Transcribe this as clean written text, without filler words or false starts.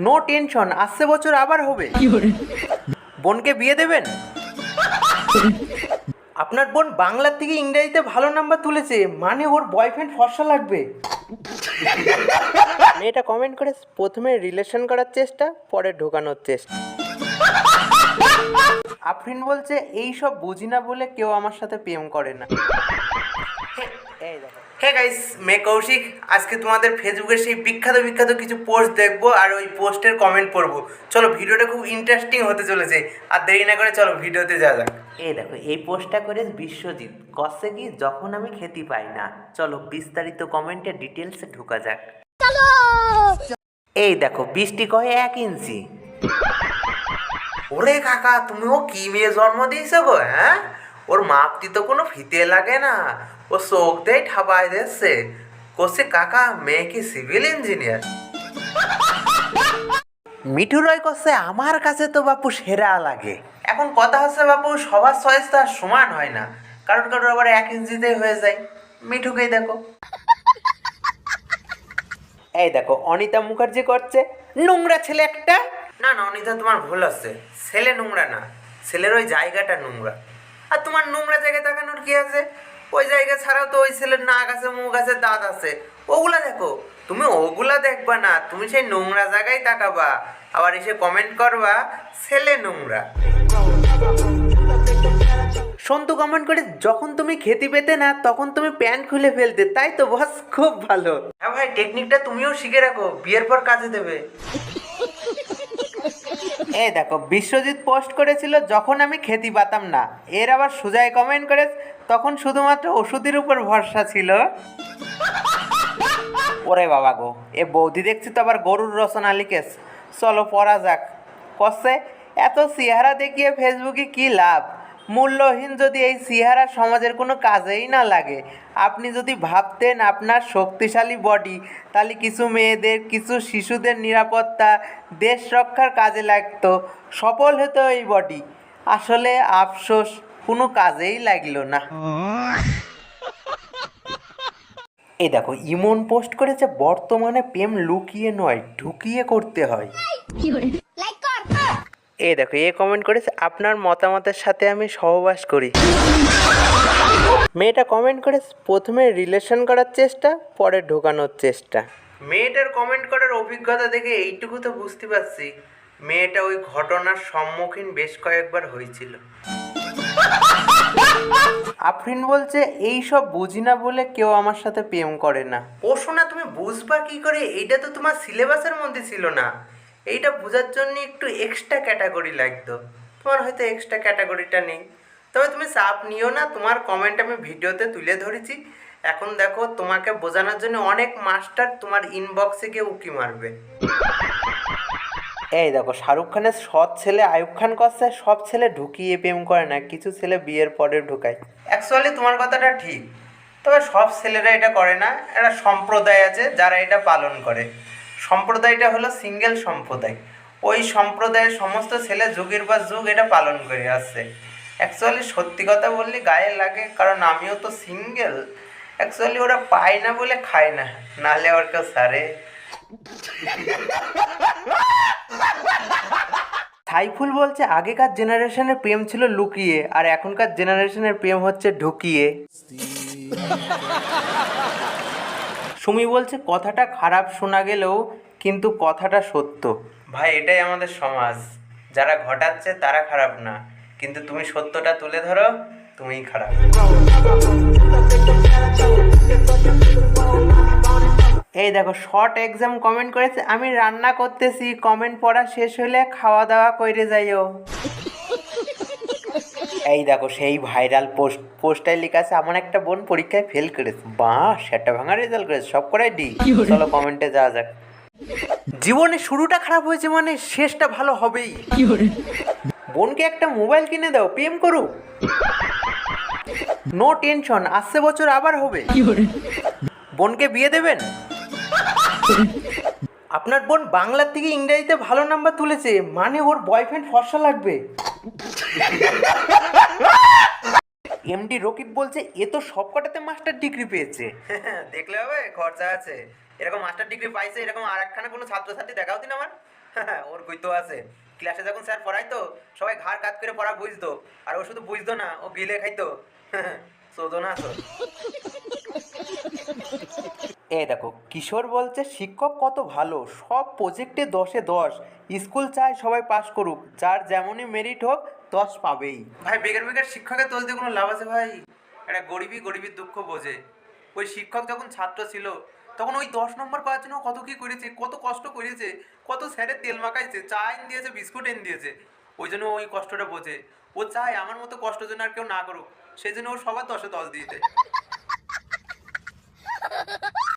No tension, আসছে বছর আবার হবে। বোনকে বিয়ে দেবেন? আপনার বোন বাংলার থেকে ইংরেজিতে ভালো নাম্বার তুলেছে, মানে ওর বয়ফ্রেন্ড ফর্সা লাগবে। মেয়েটা কমেন্ট করে প্রথমে রিলেশন করার চেষ্টা, পরে ঢোকানোর চেষ্টা। আফরিন বলছে এই সব বুঝি না বলে কেউ আমার সাথে প্রেম করে না। হে গাইস, মে কৌশিক। আজকে তোমাদের ফেসবুকের সেই বিখ্যাত বিখ্যাত কিছু পোস্ট দেখবো আর ওই পোস্টের কমেন্ট পড়বো। চলো, ভিডিওটা খুব ইন্টারেস্টিং হতে চলেছে। আর দেরি না করে চলো ভিডিওতে যাওয়া যাক। এই দেখো, এই পোস্টটা করে বিশ্বজিৎ কষে কি যখন আমি খেতে পাই না। চলো বিস্তারিত কমেন্টে ডিটেলসে ঢোকা যাক। এই দেখো, বৃষ্টি কয় 1 ইঞ্চি। ওরে কাকা, তুমি ও কি মেয়ে জন্ম দিয়েছো গো? হ্যাঁ, ওর মাপটি তো কোনো ফিতে লাগে না, ও চোখ দিয়ে ঠাপায় দিচ্ছে। কোসে কাকা, মেয়ে কি সিভিল ইঞ্জিনিয়ার? মিঠু রয় কচ্ছে আমার কাছে তো বাপু সেরা লাগে। এখন কথা হচ্ছে বাপু, সবার চয়েস তো আর সমান হয় না, কারোর কারোর আবার 1 ইঞ্চিতেই হয়ে যায়। মিঠুকেই দেখো। এই দেখো, অনিতা মুখার্জি করছে নোংরা ছেলে একটা। না না অনিতা, তোমার ভুল আছে। ছেলে নোংরা না, ছেলের ওই জায়গাটা নোংরা। আর তোমার নোংরা জায়গায় তাকানোর কি আছে? ওই জায়গা ছাড়াও তো ওই ছেলের নাক আছে, মুখ আছে, দাঁত আছে, ওগুলা দেখো। তুমি ওগুলা দেখবা না, তুমি সেই নোংরা জায়গায় তাকাবা, আবার এসে কমেন্ট করবা ছেলে নোংরা। সন্তু কমেন্ট করে যখন তুমি খেতে পেতে না তখন তুমি প্যান্ট খুলে ফেলতে, তাই তো বস, খুব ভালো। হ্যাঁ ভাই, টেকনিকটা তুমিও শিখে রাখো, বিয়ের পর কাজে দেবে। এই দেখো, বিশ্বজিৎ পোস্ট করেছিল যখন আমি খেতে পাতাম না। এর আবার সুজয় কমেন্ট করে তখন শুধুমাত্র ওষুধের উপর ভরসা ছিল। ওরে বাবা গো, এ বৌদি দেখছি তো আবার গরুর রচনা লিখেছ। চলো পড়া যাক। কচ্ছে এত চেহারা দেখিয়ে ফেসবুকে কি লাভ? মূল্যহীন যদি এই চেহারা সমাজের কোনো কাজেই না লাগে। আপনি যদি ভাবতেন আপনার শক্তিশালী বডি তাহলে কিছু মেয়েদের, কিছু শিশুদের নিরাপত্তা, দেশ রক্ষার কাজে লাগতো, সফল হতো এই বডি। আসলে আফসোস, কোনো কাজেই লাগলো না। এই দেখো, ইমন পোস্ট করেছে বর্তমানে প্রেম লুকিয়ে নয় ঢুকিয়ে করতে হয়। এই দেখো, এ কমেন্ট করেছে আপনার মতামতের সাথে আমি সহবাস করি। মেয়েটা কমেন্ট করে প্রথমে রিলেশন করার চেষ্টা, পরে ঢোকানোর চেষ্টা। মেয়েটার কমেন্ট করার অভিজ্ঞতা দেখে এইটুকু তো বুঝতে পারছি, মেয়েটা ওই ঘটনার সম্মুখীন বেশ কয়েকবার হয়েছিল। আফরিন বলছে এই সব বুঝি না বলে কেউ আমার সাথে প্রেম করে না। ও শোনা, তুমি বুঝবা কি করে? এইটা তো তোমার সিলেবাসের মধ্যে ছিল না। এইটা বোঝার জন্য একটু এক্সট্রা ক্যাটাগরি লাগতো, তোমার হয়তো এক্সট্রা ক্যাটাগরিটা নেই। তবে তুমি চাপ নিও না, তোমার কমেন্ট আমি ভিডিওতে তুলে ধরেছি। এখন দেখো, তোমাকে বোঝানোর জন্য অনেক মাস্টার তোমার ইনবক্সে গিয়ে উকি মারবে। এই দেখো, শাহরুখ খানের সৎ ছেলে আয়ুব খান করছে সব ছেলে ঢুকিয়ে প্রেম করে না, কিছু ছেলে বিয়ের পরে ঢুকায়। অ্যাকচুয়ালি তোমার কথাটা ঠিক, তবে সব ছেলেরা এটা করে না। একটা সম্প্রদায় আছে যারা এটা পালন করে। সম্প্রদায়টা হলো সিঙ্গেল সম্প্রদায়। ওই সম্প্রদায়ের সমস্ত ছেলে যুগের পর যুগ এটা পালন করে আসছে। অ্যাকচুয়ালি সত্যি কথা বললে গায়ে লাগে, কারণ আমিও তো সিঙ্গেল। অ্যাকচুয়ালি ওরা পায় না বলে খায় না, নাহলে ওর কেউ সারে। সাইফুল বলছে আগেকার জেনারেশনের প্রেম ছিল লুকিয়ে, আর এখনকার জেনারেশনের প্রেম হচ্ছে ঢুকিয়ে। সুমি বলছে কথাটা খারাপ শোনা গেলেও কিন্তু কথাটা সত্য। ভাই, এটাই আমাদের সমাজ। যারা ঘটাচ্ছে তারা খারাপ না, কিন্তু তুমি সত্যটা তুলে ধরো, তুমিই খারাপ। এই দেখো, শর্ট এক্সাম কমেন্ট করেছে আমি রান্না করতেছি, কমেন্ট পড়া শেষ হলে খাওয়া দাওয়া করে যাইও। এই দেখো, সেই ভাইরাল পোস্টটাই লেখা আছে আমার একটা বোন পরীক্ষায় ফেল করেছে, সেটা ভাঙা রেজাল্ট করেছে, সব করাই ডি। চলো কমেন্টে যাওয়া যাক। জীবনে শুরুটা খারাপ হয়েছে মানে শেষটা ভালো হবেই। বোনকে একটা মোবাইল কিনে দাও, প্রেম করুক। নো টেনশন, আসছে বছর আবার হবে। বোনকে বিয়ে দেবেন? আপনার বোন বাংলার থেকে ইংরেজিতে ভালো নাম্বার তুলেছে, মানে ওর বয়ফ্রেন্ড ফর্সা লাগবে। এমডি রকিব বলছে এ তো সবকটাতে মাস্টার ডিগ্রি পেয়েছে। দেখলে হবে, খরচা আছে। এরকম মাস্টার ডিগ্রি পাইছে এরকম আর একখানা কোনো ছাত্রছাত্রী দেখাও দিন আমার। হ্যাঁ, ওর কই তো আছে। ক্লাসে যখন স্যার পড়াইতো সবাই ঘাড় কাত করে পড়া বুঝতো, আর ও শুধু বুঝতো না, ও গিলে খাইতো। শোধো না শোধ। এই দেখো, কিশোর বলছে শিক্ষক কত ভালো, সব প্রজেক্টে 10-এ 10। স্কুল চায় সবাই পাশ করুক, যার যেমনই মেরিট হোক 10 পাবেই। ভাই, বেকার বেকার শিক্ষকের দোষ দিয়ে কোনো লাভ আছে ভাই? একটা গরিবই গরিবের দুঃখ বোঝে। ওই শিক্ষক যখন ছাত্র ছিল তখন ওই 10 নম্বর পাওয়ার জন্য কত কি করেছে, কত কষ্ট করেছে, কত স্যারের তেল মাখাইছে, চা এনে দিয়েছে, বিস্কুট এনে দিয়েছে। ওই জন্য ওই কষ্টটা বোঝে। ও চায় আমার মতো কষ্ট যেন আর কেউ না করুক, সেই জন্য ওর সবার 10-এ 10 দিয়ে দেয়।